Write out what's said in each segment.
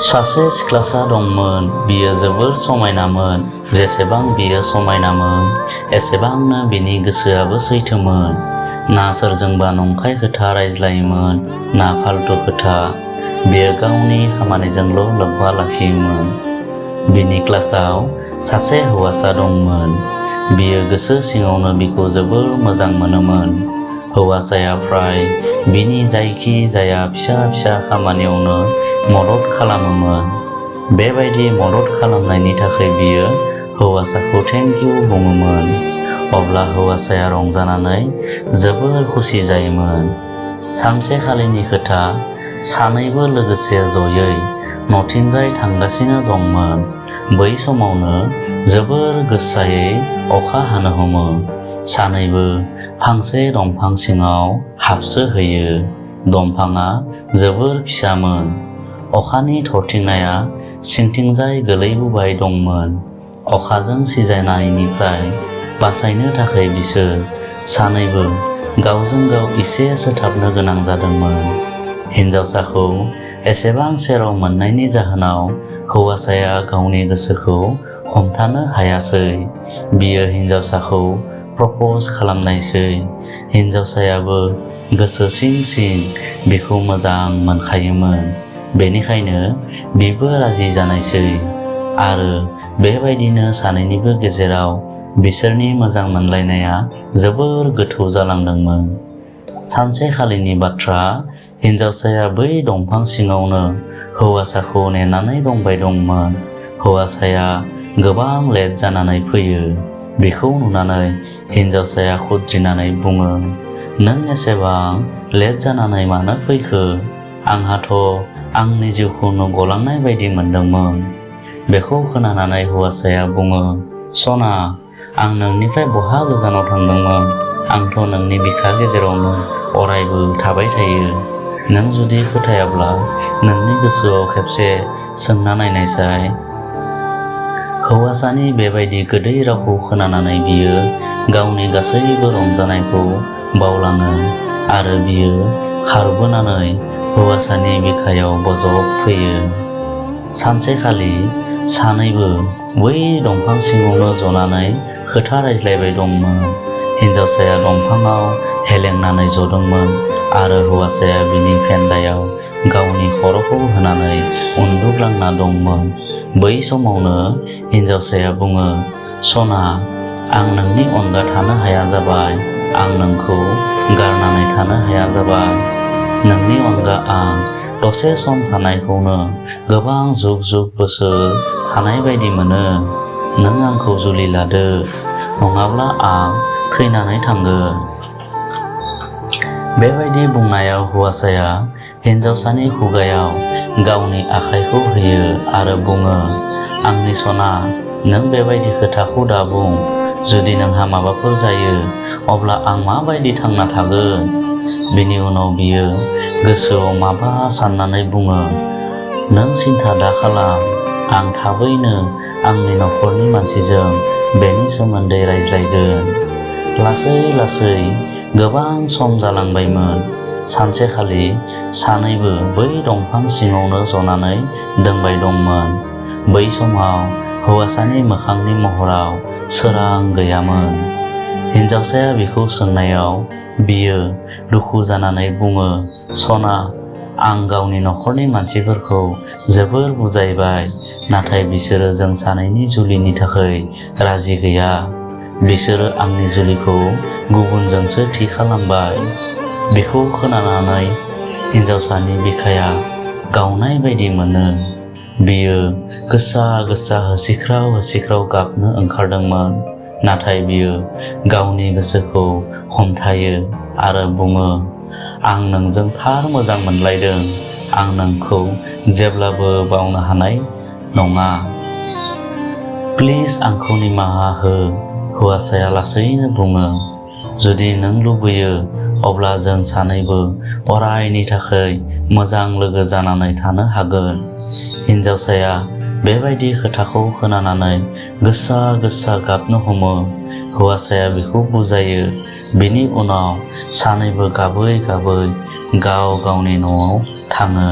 सासे सिख्लासा दंमोन। बियो जोबोर समायनामोन। जेसेबां बियो समायनामोन एसेबांनो बिनि गोसोआबो सैथोमोन। ना सोरजोंबा नंखाय खोथा रायज्लायोमोन, ना फालतु खोथा। बियो गावनि खामानिजोंल' लोब्बा लाखियोमोन। बिनि क्लासाव सासे हौवासा दंमोन। बियो गोसो सिङावनो बिखौ जोबोर मोजां मोनोमोन। हौवासाया फ्राय बिनि जायखि जाया फिसा फिसा खामानियावनो मदद खालामोमोन। बेबायदि मदद खालामनायनि थाखाय बियो हौवासाखौ थेंक इउ बुङोमोन। अब्ला हौवासाया रंजानानै जोबोर खुसि जायोमोन। सानसेखालिनि खोथा, सानैबो लोगोसे जयै न'थिंजाय थांगासिनो दंमोन। बै समावनो जोबोर गोसायै अखा हानो हमो। सानैबो फांसे दंफां सिङाव हाबसोहैयो। दंफाङा जोबोर फिसामोन। अखानि थरथिंनाया सिंथिंजाय गोलैबोबाय दंमोन। अखाजों सिजानायनिफ्राय बासायनो थाखाय बिसोर सानैबो गावजों गाव एसे सोथाबनो गोनां जादोंमोन। हिनजावसाखौ एसेबां सेराव मोननायनि जाहोनाव हौवासाया गावनि गोसोखौ हमथानो हायासै। बियो हिनजावसाखौ प्रप'ज खालामनायसै। हिनजावसायाबो गोसो सिं सिं बिखौ मोजां मोनखायोमोन। बेनिखायनो बिबो राजि जानायसै आरो बेबायदिनो सानैनिबो गेजेराव बिसोरनि मोजां मोनलायनाया जोबोर गोथौ जालांदोंमोन। सानसेखालिनि बाथ्रा, हिनजावसाया बै दंफां सिङावनो हौवासाखौ नेनानै दंबाय दंमोन। हौवासाया गोबां लेट जानानै फैयो। बेखौ नुनानै हिनजावसाया खुद्रिनानै बुङो, "नों एसेबां लेट जानानै मानो फैखो? आंहाथ' आंनि जिउखौनो गलांनाय बायदि मोनदोंमोन।" बेखौ खोनानानै हौवासाया बुङो, "सना, आं नोंनिफ्राय बहा गोजानाव थांदोंमोन? आंथ' नोंनि बिखा गेजेरावनो अरायबो थाबाय थायो। नों जुदि फोथायाब्ला नोंनि गोसोआव खेबसे सोंना नायनायसाय।" हौवासानि बेबायदि गोदै रावखौ खोनानानै बियो गावनि गासैबो रंजानायखौ बावलाङो आरो बियो खारबोनानै हौवासानि बिखायाव बजब फैयो। सानसेखालि सानैबो बै दंफां सिङावनो जनानै खोथा रायज्लायबाय दंमोन। हिनजावसाया दंफाङाव हेलेंनानै जदोंमोन आरो हौवासाया बिनि फेन्दायाव गावनि खर'खौ होनानै उन्दुग्लांना दंमोन। बै समावनो हिनजावसाया बुङो, "सना, आं नोंनि अनगा थानो हाया जाबाय। आं नोंखौ गारनानै थानो हाया जाबाय। नोंनि अनगा आं दसे सम थानायखौनो गोबां जुग जुग बोसोर थानाय बायदि मोनो। नों आंखौ जुलि लादो, नङाब्ला आं थैनानै थांगोन।" बेबायदि बुंनायाव हौवासाया हिनजावसानि खुगायाव गावनि आखाइखौ होयो आरो बुङो, "आंनि सना, नों बेबायदि खोथाखौ दाबुं। जुदि नोंहा माबाफोर जायो अब्ला आं माबायदि थांना थागोन?" बिनि उनाव बियो गोसोआव माबा साननानै बुङो, "नों सिन्था दाखालाम। आं थाबैनो आंनि नखरनि मानसिजों बेनि सोमोन्दै रायज्लायगोन।" लासै लासै गोबां सम जालांबायमोन। सानसेखालि सानैबो बै दंफां सिङावनो जनानै दोंबाय दंमोन। बै समाव हौवासानि मोखांनि महराव सोरां गैयामोन। हिनजावसाया बिखौ सोंनायाव बियो दुखु जानानै बुङो, "सना, आं गावनि नखरनि मानसिफोरखौ जोबोर बुजायबाय, नाथाय बिसोरो जों सानैनि जुलिनि थाखाय राजि गैया। बिसोरो आंनि जुलिखौ गुबुनजोंसो थि खालामबाय।" बेखौ खोनानानै हिनजावसानि बिखाया गावनाय बायदि मोनो। बियो गोसा गोसा होसिख्राव होसिख्राव गाबनो ओंखारदोंमोन। नाथाय बियो गावनि गोसोखौ हमथायो आरो बुङो, "आं नोंजों थार मोजां मोनलायदों। आं नोंखौ जेब्लाबो बावनो हानाय नङा। प्लिज आंखौ निमाहा हो।" हौवासाया लासैनो बुङो, "जुदि नों लुबैयो अब्ला जों सानैबो अरायनि थाखाय मोजां लोगो जानानै थानो हागोन।" हिनजावसाया बेबायदि खोथाखौ खोनानानै गोसा गोसा गाबनो हमो। हौवासाया बिखौ बुजायो। बिनि उनाव सानैबो गाबै गाबै गाव गावनि न'आव थाङो।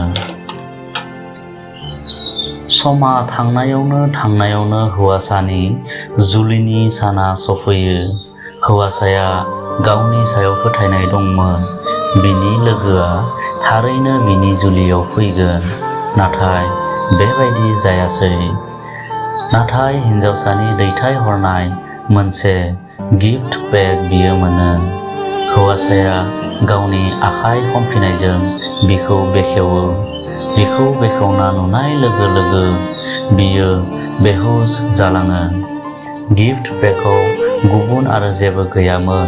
समा थांनायावनो हौवासानि जुलिनि साना सफैयो। हौवासाया गावनि सायाव फोथायनाय दंमोन बिनि लोगोआ थारैनो बिनि जुलियाव फैगोन, नाथाय बेबायदि जायासै। नाथाय हिन्जावसानि दैथायहरनाय मोनसे गिफ्ट पेक बियो मोनो। हौवासाया गावनि आखाइ हमफिननायजों बिखौ बेखेवो। बिखौ बेखेवना नुनाय लोगो लोगो बियो बेहुस जालाङो। गिफ्ट पेकआव गुबुन आरो जेबो गैयामोन।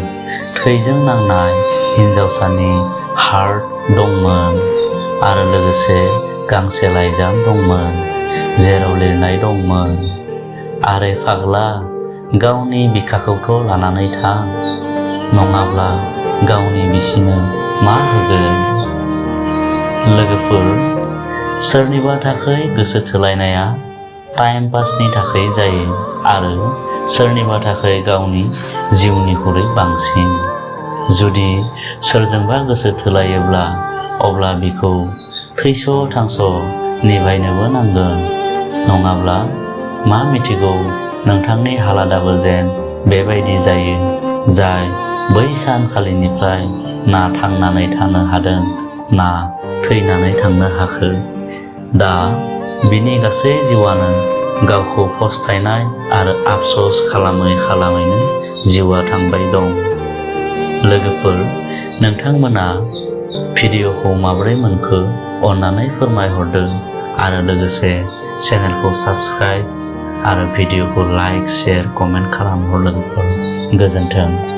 थैजों नांनाय हिन्जावसानि हार्ट दंमोन आरो लोगोसे गांसे लाइजाम दंमोन जेराव लिरनाय दंमोन, "आरे फाग्ला, गावनि बिखाखौथ' लानानै थां, नङाब्ला गावनि बिसिनो मा होगोन?" लोगोफोर, सोरनिबा थाखाय गोसो थोलायनाया टाइम पासनि थाखाय जायो आरो सोरनिबा थाखाय गावनि जिउनिख्रुइ बांसिन। जुदि सोरजोंबा गोसो थोलायोब्ला अब्ला बिखौ थैस' थांस' निभायनोबो नांगोन, नङाब्ला मा मिथिगौ नोंथांनि हालादाबो जेन बेबायदि जायो जाय बै सानखालिनिफ्राय ना थांनानै थानो हादों ना थैनानै थांनो हाखो। दा बिनि गासै जिउआनो गावखौ फस्थायनाय आरो आफस'स खालामैनो जिउआ थांबाय दं। लोगोफोर, नोंथांमोना भिडिअखौ माबोरै मोनखो अन्नानै फोरमायहरदो आरो लोगोसे चेनेलखौ साबस्क्राइब आरो भिडिअखौ लाइक, शेयार, कमेन्ट खालामहर। लोगोफोर, गोजोन्थों।